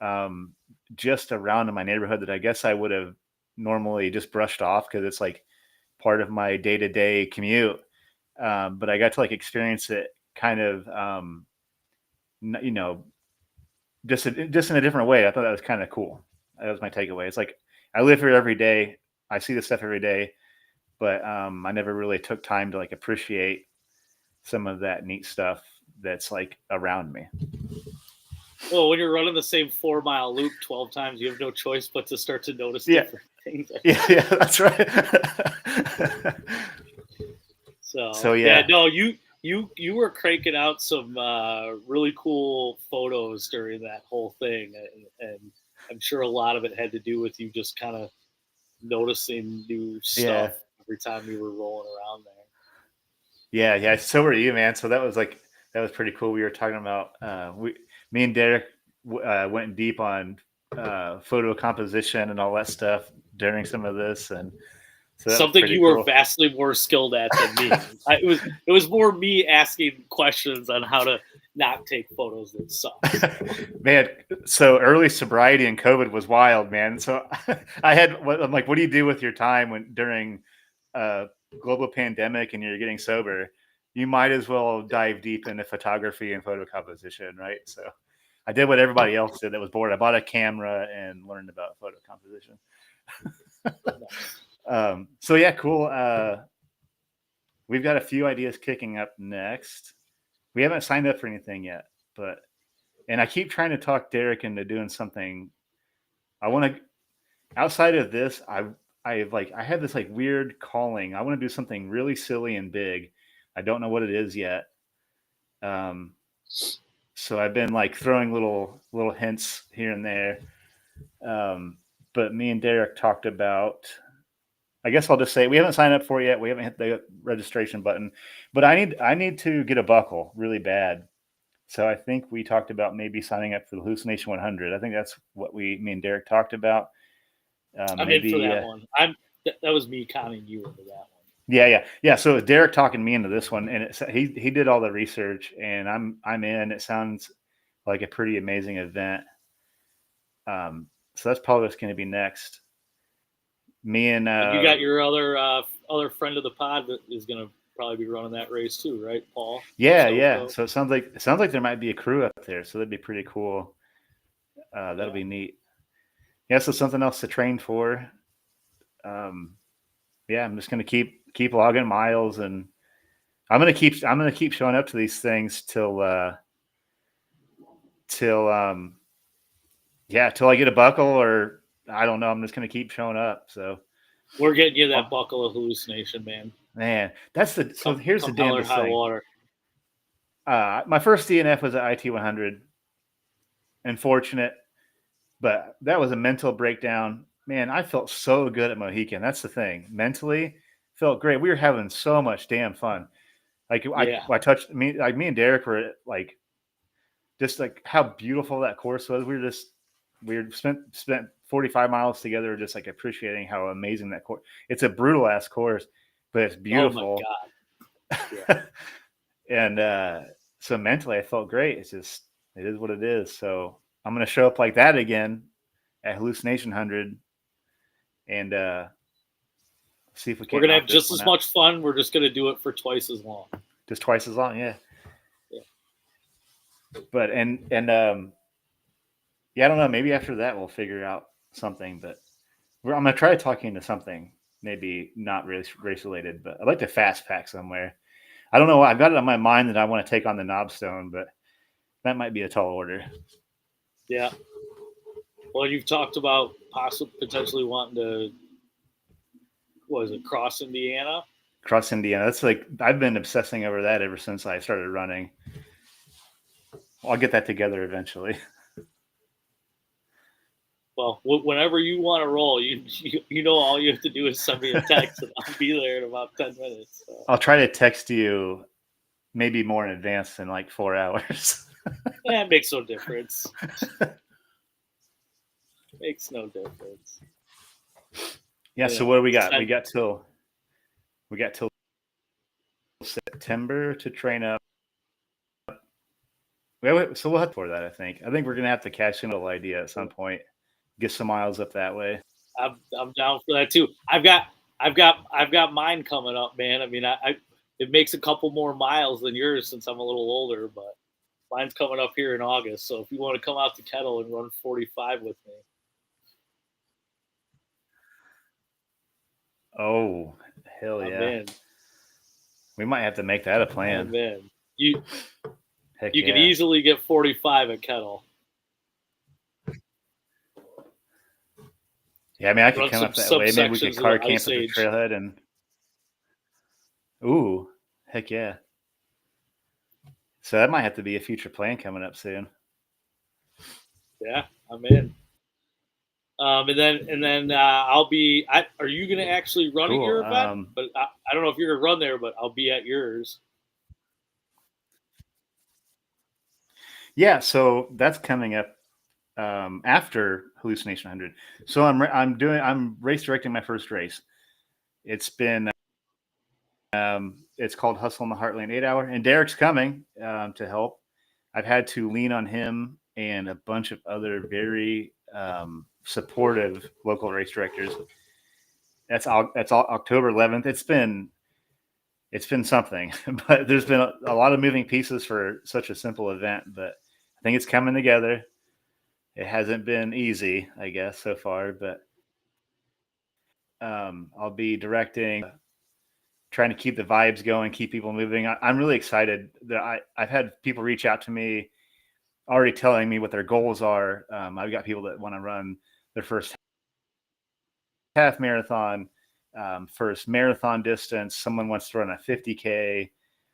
S1: um, just around in my neighborhood that I guess I would have normally just brushed off because it's like part of my day to day commute. But I got to like experience it kind of, you know, just in a different way. I thought that was kind of cool. That was my takeaway. It's like I live here every day. I see this stuff every day, but I never really took time to like appreciate some of that neat stuff that's like around me.
S2: Well, when you're running the same 4-mile loop 12 times, you have no choice but to start to notice
S1: Yeah,
S2: different things.
S1: yeah, that's right.
S2: So
S1: So
S2: yeah,
S1: yeah,
S2: no, you were cranking out some really cool photos during that whole thing, and I'm sure a lot of it had to do with you just kind of noticing new
S1: yeah,
S2: stuff every time you were rolling around there.
S1: yeah. So were you, man. So that was pretty cool. We were talking about me and Derek went deep on photo composition and all that stuff during some of this, and so that was
S2: Something
S1: pretty
S2: you were
S1: cool.
S2: vastly more skilled at than me. It was more me asking questions on how to not take photos that suck.
S1: Man, so early sobriety and COVID was wild, man. So I'm like, what do you do with your time during a global pandemic and you're getting sober? You might as well dive deep into photography and photo composition, right? So I did what everybody else did that was bored. I bought a camera and learned about photo composition. So yeah, cool. We've got a few ideas kicking up next. We haven't signed up for anything yet, and I keep trying to talk Derek into doing something. I want to outside of this. I have this like weird calling. I want to do something really silly and big. I don't know what it is yet. Um, so I've been like throwing little hints here and there. But me and Derek talked about. I guess I'll just say we haven't signed up for it yet. We haven't hit the registration button, but I need to get a buckle really bad. So I think we talked about maybe signing up for the Hallucination 100. I think that's what me and Derek talked about.
S2: I'm in for
S1: Maybe,
S2: that one. That was me conning you into that one.
S1: yeah. So Derek talking me into this one, and he did all the research, and I'm in. It sounds like a pretty amazing event. So that's probably what's going to be next. Me and
S2: And you got your other friend of the pod that is going to probably be running that race too, right, Paul?
S1: yeah. So it sounds like there might be a crew up there, so that'd be pretty cool. That'll be neat. Yeah, so something else to train for. Yeah, I'm just gonna keep logging miles, and I'm gonna keep showing up to these things till I get a buckle, or I don't know. I'm just gonna keep showing up. So
S2: we're getting you that buckle of hallucination, man.
S1: That's the so here's the damnedest
S2: high
S1: thing.
S2: Water.
S1: My first DNF was at IT 100. Unfortunate, but that was a mental breakdown. Man, I felt so good at Mohican. That's the thing. Mentally, felt great. We were having so much damn fun. Like I touched me and Derek were like, just like how beautiful that course was. We spent 45 miles together, just like appreciating how amazing that course. It's a brutal ass course, but it's beautiful.
S2: Oh my God. Yeah.
S1: And so mentally, I felt great. It is what it is. So I'm gonna show up like that again at Hallucination 100, and see if we can.
S2: We're gonna have just as much fun. We're just gonna do it for twice as long.
S1: Just twice as long, yeah. But and yeah, I don't know. Maybe after that we'll figure out something. But I'm gonna try talking into something, maybe not race related. But I'd like to fast pack somewhere. I don't know. I've got it on my mind that I want to take on the Knobstone, but that might be a tall order.
S2: Yeah. Well, you've talked about potentially wanting to, what is it, cross Indiana?
S1: Cross Indiana. That's like, I've been obsessing over that ever since I started running. I'll get that together eventually.
S2: Well, whenever you want to roll, you know all you have to do is send me a text, and I'll be there in about 10 minutes. So.
S1: I'll try to text you maybe more in advance than like 4 hours.
S2: Yeah, it makes no difference. Makes no difference.
S1: Yeah. So what do we got? We got till September to train up. So we'll have for that. I think we're gonna have to cash in a little idea at some point. Get some miles up that way.
S2: I'm down for that too. I've got mine coming up, man. I mean, it makes a couple more miles than yours since I'm a little older, but mine's coming up here in August. So if you want to come out to Kettle and run 45 with me.
S1: Oh, hell yeah.
S2: Man.
S1: We might have to make that a plan.
S2: Oh, man. You could easily get 45 at Kettle.
S1: Yeah, I mean, I could come up that way. Maybe we could car camp at the trailhead and. Ooh, heck yeah! So that might have to be a future plan coming up soon.
S2: Yeah, I'm in. And then I'll be. Are you going to actually run at your event? But I don't know if you're going to run there, but I'll be at yours.
S1: Yeah, so that's coming up after Hallucination 100. So I'm race directing my first race. It's been it's called Hustle in the Heartland 8 Hour, and Derek's coming to help. I've had to lean on him and a bunch of other very supportive local race directors. That's October 11th. It's been something, but there's been a lot of moving pieces for such a simple event, but I think it's coming together. It hasn't been easy, I guess, so far, but I'll be directing, trying to keep the vibes going, keep people moving. I'm really excited that I've had people reach out to me already telling me what their goals are. I've got people that want to run their first half marathon, first marathon distance. Someone wants to run a 50K.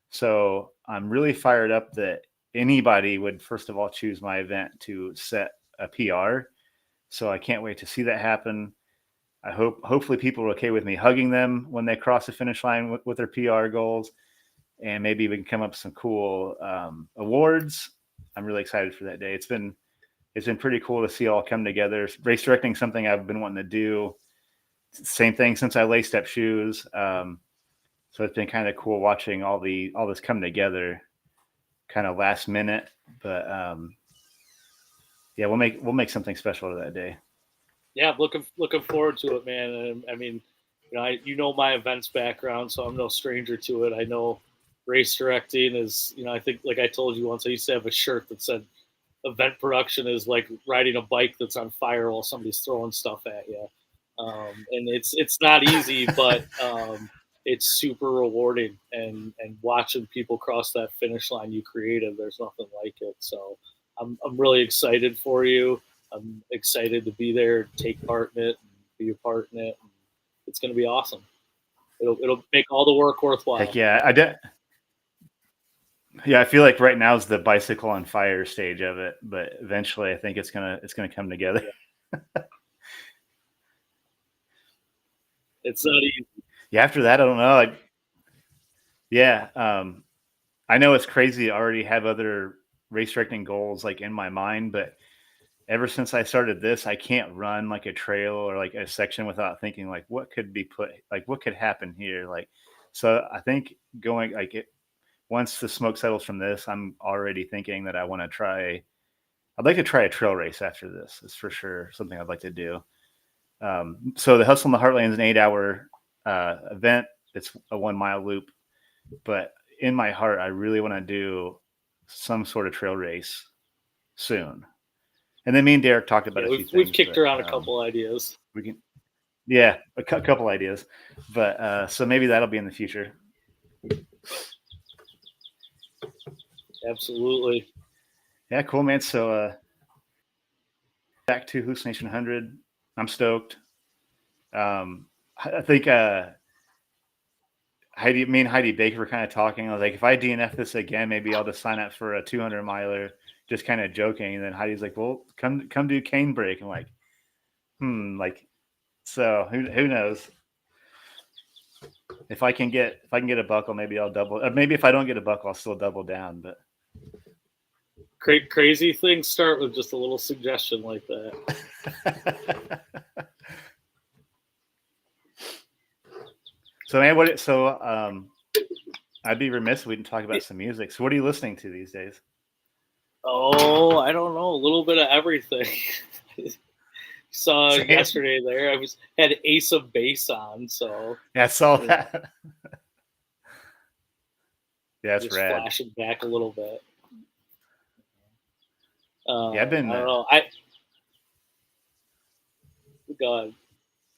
S1: So I'm really fired up that anybody would, first of all, choose my event to set a PR. So I can't wait to see that happen. Hopefully people are okay with me hugging them when they cross the finish line with their PR goals, and maybe we can come up with some cool awards. I'm really excited for that day. It's been pretty cool to see all come together. Race directing, something I've been wanting to do. Same thing since I laced up shoes. So it's been kind of cool watching all this come together, kind of last minute. But yeah, we'll make something special to that day. Yeah,
S2: looking forward to it, man. And I mean, you know my events background, so I'm no stranger to it. I know race directing is, I think, like I told you once, I used to have a shirt that said event production is like riding a bike that's on fire while somebody's throwing stuff at you. And it's not easy, but it's super rewarding, and watching people cross that finish line you created, there's nothing like it. So I'm really excited for you. I'm excited to be there, take part in it, and be a part in it. It's going to be awesome. It'll make all the work worthwhile.
S1: Heck yeah, I did. Yeah, I feel like right now is the bicycle on fire stage of it, but eventually I think it's gonna come together.
S2: Yeah. It's not easy.
S1: Yeah, after that, I don't know. Yeah, I know it's crazy. I already have other race directing goals like in my mind, but ever since I started this, I can't run like a trail or like a section without thinking like what could be put, like what could happen here. Like, so I think going like it, once the smoke settles from this, I'm already thinking that I want to try. I'd like to try a trail race after this. It's for sure something I'd like to do. So the Hustle in the Heartland is an 8-hour event. It's a 1 mile loop, but in my heart, I really want to do some sort of trail race soon. And then me and Derek talked about
S2: Yeah,
S1: a few
S2: we've
S1: things.
S2: kicked
S1: But,
S2: around a couple ideas.
S1: We can, yeah, a couple ideas, but so maybe that'll be in the future.
S2: Absolutely.
S1: Yeah, cool, man. So back to Hallucination 100. I'm stoked. I think me and Heidi Baker were kind of talking. I was like, if I DNF this again, maybe I'll just sign up for a 200 miler, just kind of joking. And then Heidi's like, well, come do cane break. I'm like, like, so who knows? If I can get a buckle, maybe I'll double. Maybe if I don't get a buckle, I'll still double down. But
S2: crazy things start with just a little suggestion like that.
S1: So man, I'd be remiss if we didn't talk about some music. So what are you listening to these days?
S2: Oh, I don't know, a little bit of everything. Saw yesterday there. I had Ace of Base on, so
S1: yeah, I saw that. Yeah, that's
S2: just
S1: rad.
S2: flashing back a little bit.
S1: Yeah, I've been.
S2: I don't know. Go ahead.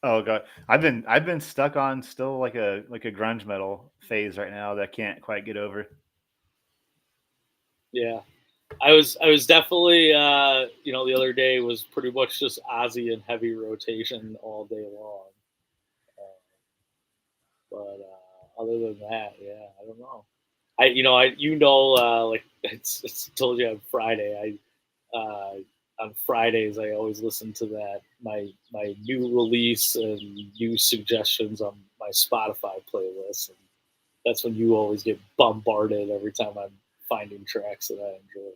S1: Oh god, I've been stuck on still like a grunge metal phase right now that I can't quite get over.
S2: Yeah, I was definitely the other day was pretty much just Ozzy and heavy rotation all day long. But other than that, yeah, I don't know. Like it's told you on Friday. On Fridays I always listen to that my new release and new suggestions on my Spotify playlist, and that's when you always get bombarded every time I'm finding tracks that I enjoy.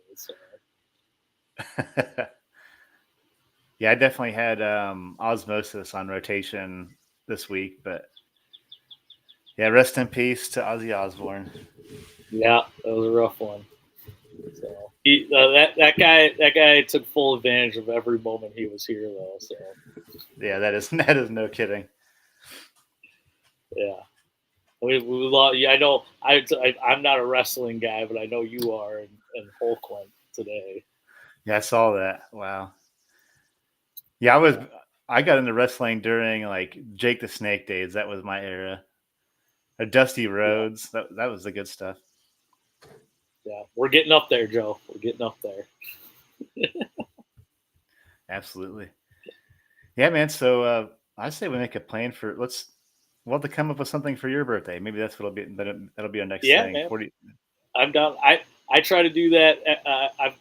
S2: So.
S1: Yeah, I definitely had Osmosis on rotation this week, but yeah, rest in peace to Ozzy Osbourne.
S2: Yeah, that was a rough one. So that guy took full advantage of every moment he was here, though. So
S1: yeah, that is no kidding.
S2: Yeah, I know I'm not a wrestling guy, but I know you are, and Hulk went today.
S1: Yeah, I saw that. Wow. Yeah, I got into wrestling during like Jake the Snake days. That was my era. Dusty Rhodes. Yeah. That was the good stuff.
S2: Yeah, we're getting up there, Joe. We're getting up there.
S1: Absolutely. Yeah, man. So I say we make a plan for we'll have to come up with something for your birthday. Maybe that's what'll be. That'll be our next thing.
S2: Man. I'm done. I try to do that. I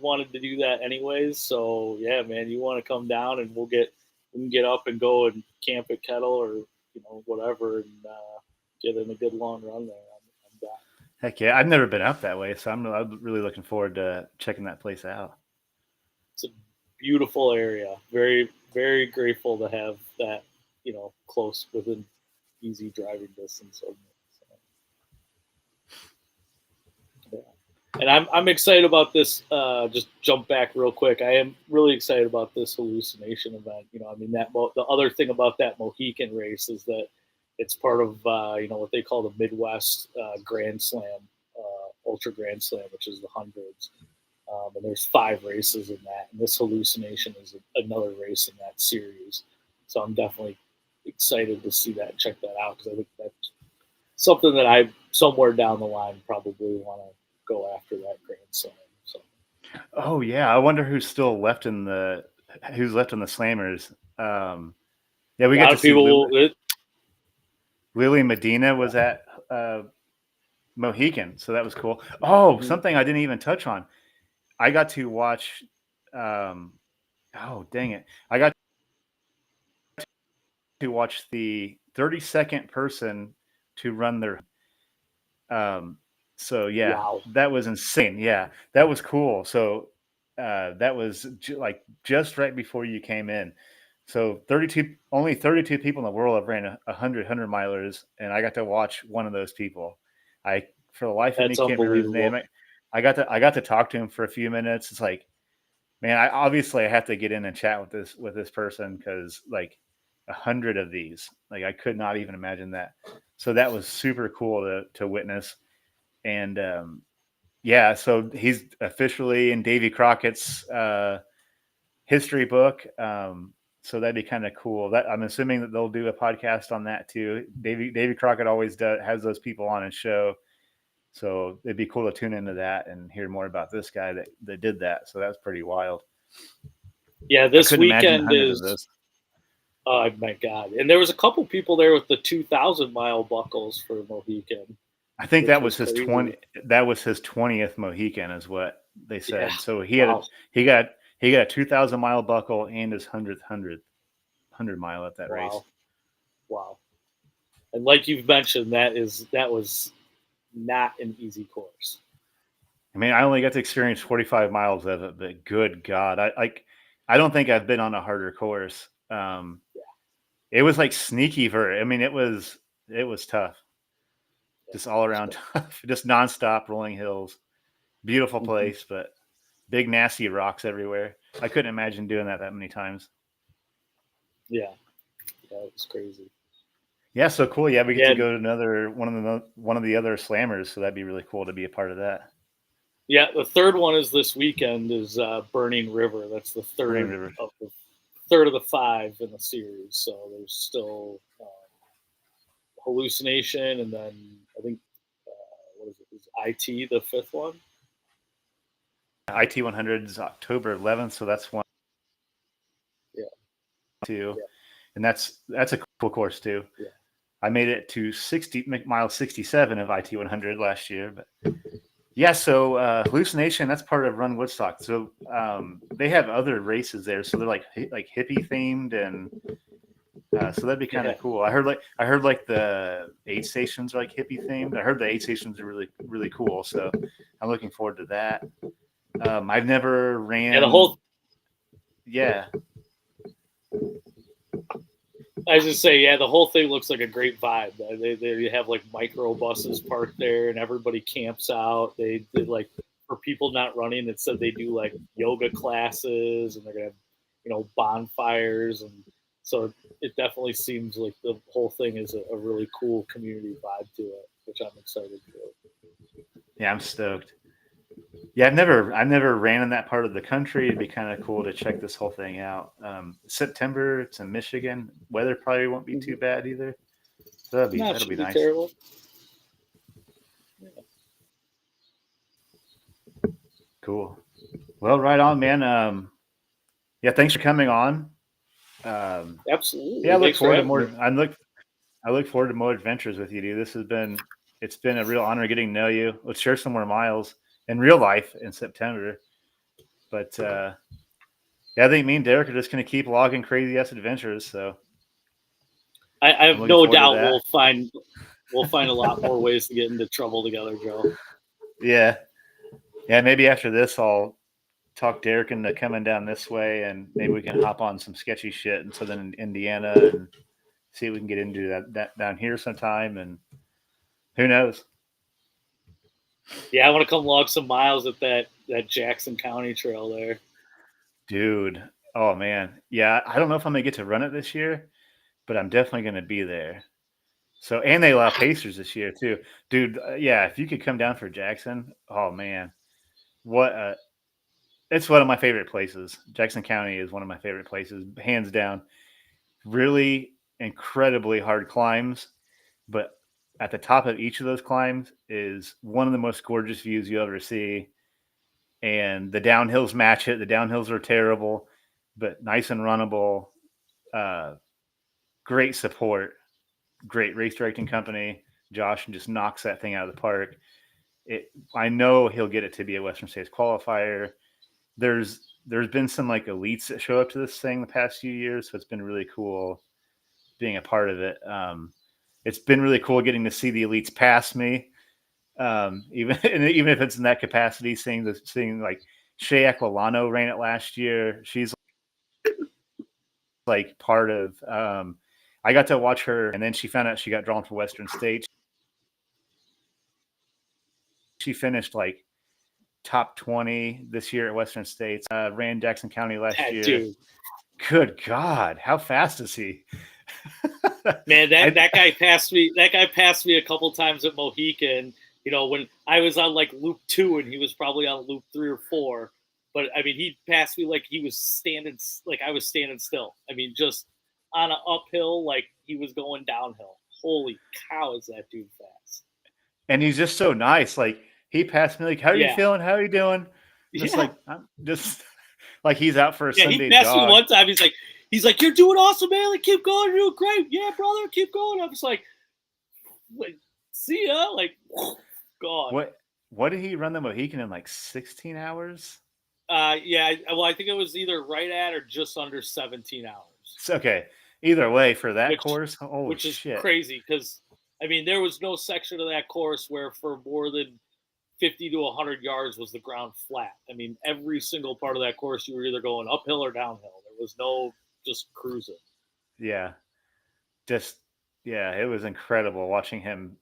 S2: wanted to do that anyways. So yeah, man, you want to come down and we can get up and go and camp at Kettle or whatever and get in a good long run there. I'm down.
S1: Heck yeah, I've never been up that way, so I'm really looking forward to checking that place out.
S2: It's a beautiful area. Very, very grateful to have that, close within easy driving distance of me. So, yeah. And I'm excited about this. Just jump back real quick. I am really excited about this hallucination event. The other thing about that Mohican race is that it's part of what they call the Midwest Grand Slam, Ultra Grand Slam, which is the hundreds. And there's 5 races in that, and this hallucination is another race in that series. So I'm definitely excited to see that, check that out, because I think that's something that I somewhere down the line probably want to go after that Grand Slam. So
S1: Oh yeah, I wonder who's left in the Slammers. Yeah,
S2: a
S1: we got
S2: lot
S1: to
S2: of
S1: see
S2: people,
S1: Lily Medina was at Mohican, so that was cool. Oh,
S2: mhm,
S1: something I didn't even touch on. I got to watch. Um, oh dang it! I got to watch the 32nd person to run their. Um, so yeah,
S2: wow,
S1: that was insane. Yeah, that was cool. So that was like just right before you came in. So only 32 people in the world have ran 100 milers, and I got to watch one of those people. I, for the life of me,
S2: that's
S1: can't remember his name.
S2: unbelievable.
S1: I got to talk to him for a few minutes. It's like, man, I have to get in and chat with this person, because like 100 of these, like I could not even imagine that. So that was super cool to witness. And yeah, so he's officially in Davy Crockett's history book. So that'd be kind of cool. That I'm assuming that they'll do a podcast on that too. Davy Crockett always has those people on his show. So it'd be cool to tune into that and hear more about this guy that did that. So that's pretty wild.
S2: Yeah,
S1: I
S2: this
S1: couldn't imagine
S2: weekend
S1: 100 of
S2: is.
S1: this.
S2: Oh my God! And there was a couple people there with the 2,000 mile buckles for Mohican,
S1: I think
S2: which
S1: that was
S2: was
S1: his
S2: crazy.
S1: 20. That was his 20th Mohican, is what they
S2: Yeah,
S1: said. So
S2: wow,
S1: he got a 2,000 mile buckle and his 100 mile at that race.
S2: wow, wow. And like you've mentioned, that was not an easy course.
S1: I mean, I only got to experience 45 miles of it, but good God, I don't think I've been on a harder course. It was like sneaky I mean, it was tough,
S2: Yeah,
S1: just all
S2: it's
S1: around tough, just nonstop rolling hills. Beautiful
S2: been, mhm.
S1: place, but big nasty rocks everywhere. I couldn't imagine doing that many times.
S2: Yeah, yeah, it was crazy.
S1: Yeah, so cool. Yeah, we get to
S2: Yeah,
S1: go to another one of the other slammers, so that'd be really cool to be a part of that.
S2: yeah. The third one is this weekend is Burning River. That's the
S1: Burning River.
S2: third of the five in the series. So there's still Hallucination, and then I think what is it? Is IT the fifth one?
S1: IT 100 is October 11th, so that's one
S2: Yeah,
S1: too,
S2: yeah,
S1: and that's a cool course too.
S2: yeah.
S1: I made it to 60 mile 67 of IT 100 last year, but yeah. So hallucination, that's part of Run Woodstock. So they have other races there, so they're like hippie themed, and so that'd be kind
S2: Yeah.
S1: of cool. I heard the aid stations are like hippie themed. I heard the aid stations are really cool. So I'm looking forward to that. I've never
S2: Yeah, the
S1: ran.
S2: whole.
S1: Yeah,
S2: I was just say, yeah, the whole thing looks like a great vibe. They have like micro buses parked there, and everybody camps out. They did like for people not running. It said they do like yoga classes, and they're gonna have bonfires, and so it definitely seems like the whole thing is a really cool community vibe to it, which I'm excited for.
S1: yeah, I'm stoked. Yeah, I've never ran in that part of the country. It'd be kind of cool to check this whole thing out. September, it's in Michigan. Weather probably won't be too
S2: Mhm.
S1: bad either. So
S2: No, it
S1: that'll be
S2: shouldn't be
S1: nice.
S2: terrible. Yeah.
S1: Cool. Well, right on, man. Yeah, thanks for coming on. Yeah,
S2: Absolutely.
S1: I look
S2: Thanks for
S1: forward to
S2: having
S1: more.
S2: me.
S1: I look forward to more adventures with you, dude. It's been a real honor getting to know you. Let's share some more miles in real life in September. But yeah, I think me and Derek are just gonna keep logging crazy ass adventures. So
S2: I
S1: I'm
S2: have
S1: looking
S2: no
S1: forward to
S2: doubt
S1: that.
S2: we'll find a lot more ways to get into trouble together, Joe.
S1: Yeah, yeah. Maybe after this, I'll talk Derek into coming down this way, and maybe we can hop on some sketchy shit in southern Indiana and see if we can get into that down here sometime. And who knows?
S2: Yeah, I want to come log some miles at that Jackson County trail there.
S1: Dude. Oh man. Yeah, I don't know if I'm gonna get to run it this year, but I'm definitely gonna be there. So, and they allow Pacers this year too, dude. Yeah, if you could come down for Jackson, oh man, what? It's one of my favorite places. Jackson County is one of my favorite places, hands down. Really, incredibly hard climbs, but at the top of each of those climbs is one of the most gorgeous views you ever see. And the downhills match it. The downhills are terrible, but nice and runnable. Great support, great race directing company. Josh just knocks that thing out of the park. I know he'll get it to be a Western States qualifier. There's been some like elites that show up to this thing the past few years, so it's been really cool being a part of it. It's been really cool getting to see the elites pass me, even if it's in that capacity. Seeing like Shea Aquilano ran it last year. She's like part of. I got to watch her, and then she found out she got drawn for Western States. She finished like top 20 this year at Western States. Ran Jackson County last year.
S2: Dude.
S1: Good God, how fast is he?
S2: Man, that guy passed me. That guy passed me a couple times at Mohican. You know, when I was on like loop 2 and he was probably on loop 3 or 4. But I mean, he passed me like he was standing, like I was standing still. I mean, just on an uphill, like he was going downhill. Holy cow, is that dude fast?
S1: And he's just so nice. Like he passed me, like, "How are you feeling? How are you doing?" Just like I'm just like he's out for a Sunday
S2: he passed
S1: jog.
S2: me one time. He's like, "You're doing awesome, man. Like, keep going. You're doing great. Yeah, brother, keep going." I'm just like see ya. Like, God.
S1: What did he run the Mohican in, like 16 hours?
S2: Yeah. Well, I think it was either right at or just under 17 hours.
S1: Okay. Either way, for that course,
S2: which is crazy because, I mean, there was no section of that course where for more than 50 to 100 yards was the ground flat. I mean, every single part of that course, you were either going uphill or downhill. There was no just cruising.
S1: Yeah. It was incredible watching him.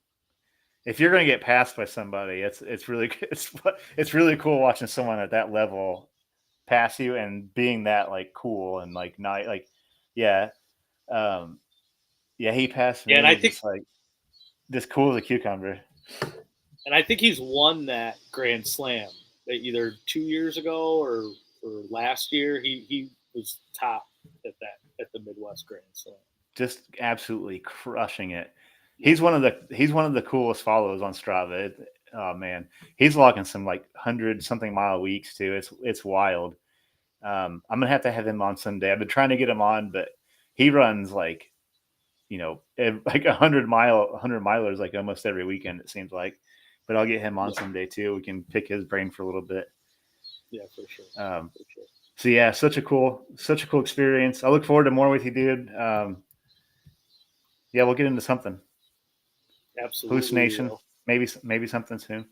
S1: If you're going to get passed by somebody, it's really cool watching someone at that level pass you and being that like cool and like not like, yeah. He passed me.
S2: Yeah, and I think
S1: just cool as a cucumber.
S2: And I think he's won that Grand Slam either 2 years ago or last year. He was top at the Midwest Grand Slam.
S1: Just absolutely crushing it. He's one of the coolest follows on Strava. Oh man, he's logging some like 100-something mile weeks too. It's wild. I'm gonna have to have him on someday. I've been trying to get him on, but he runs like, like 100 milers like almost every weekend, it seems like. But I'll get him on someday too. We can pick his brain for a little bit.
S2: Yeah, for sure.
S1: So yeah, such a cool experience. I look forward to more with you, dude. We'll get into something.
S2: Absolutely.
S1: Hallucination. Maybe something soon.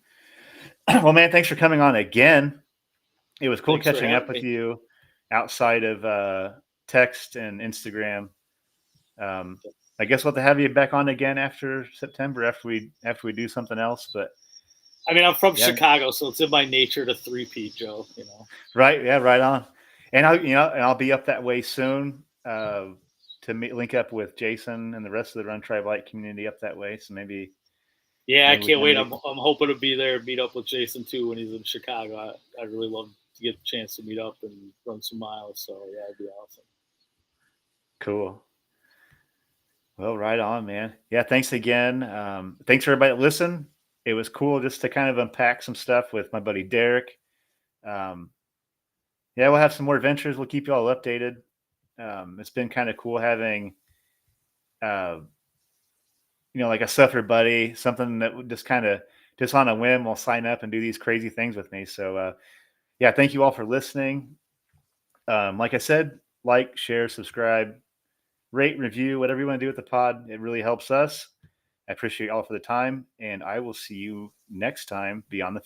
S1: Well, man, thanks for coming on again. It was cool catching up with you outside of text and Instagram. I guess we'll have to have you back on again after September, after we do something else. But
S2: I mean, I'm from Chicago, so it's in my nature to three-peat, Joe.
S1: Right? Yeah, right on. And I'll be up that way soon to link up with Jason and the rest of the Run Tribe Light community up that way. So maybe.
S2: Yeah, I can't wait. I'm hoping to be there, meet up with Jason too when he's in Chicago. I'd really love to get a chance to meet up and run some miles. So yeah, it'd be awesome.
S1: Cool. Well, right on, man. Yeah, thanks again. Thanks for everybody that listened. It was cool just to kind of unpack some stuff with my buddy Derek. We'll have some more adventures. We'll keep you all updated. It's been kind of cool having, like a suffer buddy, something that would just on a whim will sign up and do these crazy things with me. So, thank you all for listening. Like I said, like, share, subscribe, rate, review, whatever you want to do with the pod. It really helps us. I appreciate you all for the time, and I will see you next time beyond the fence.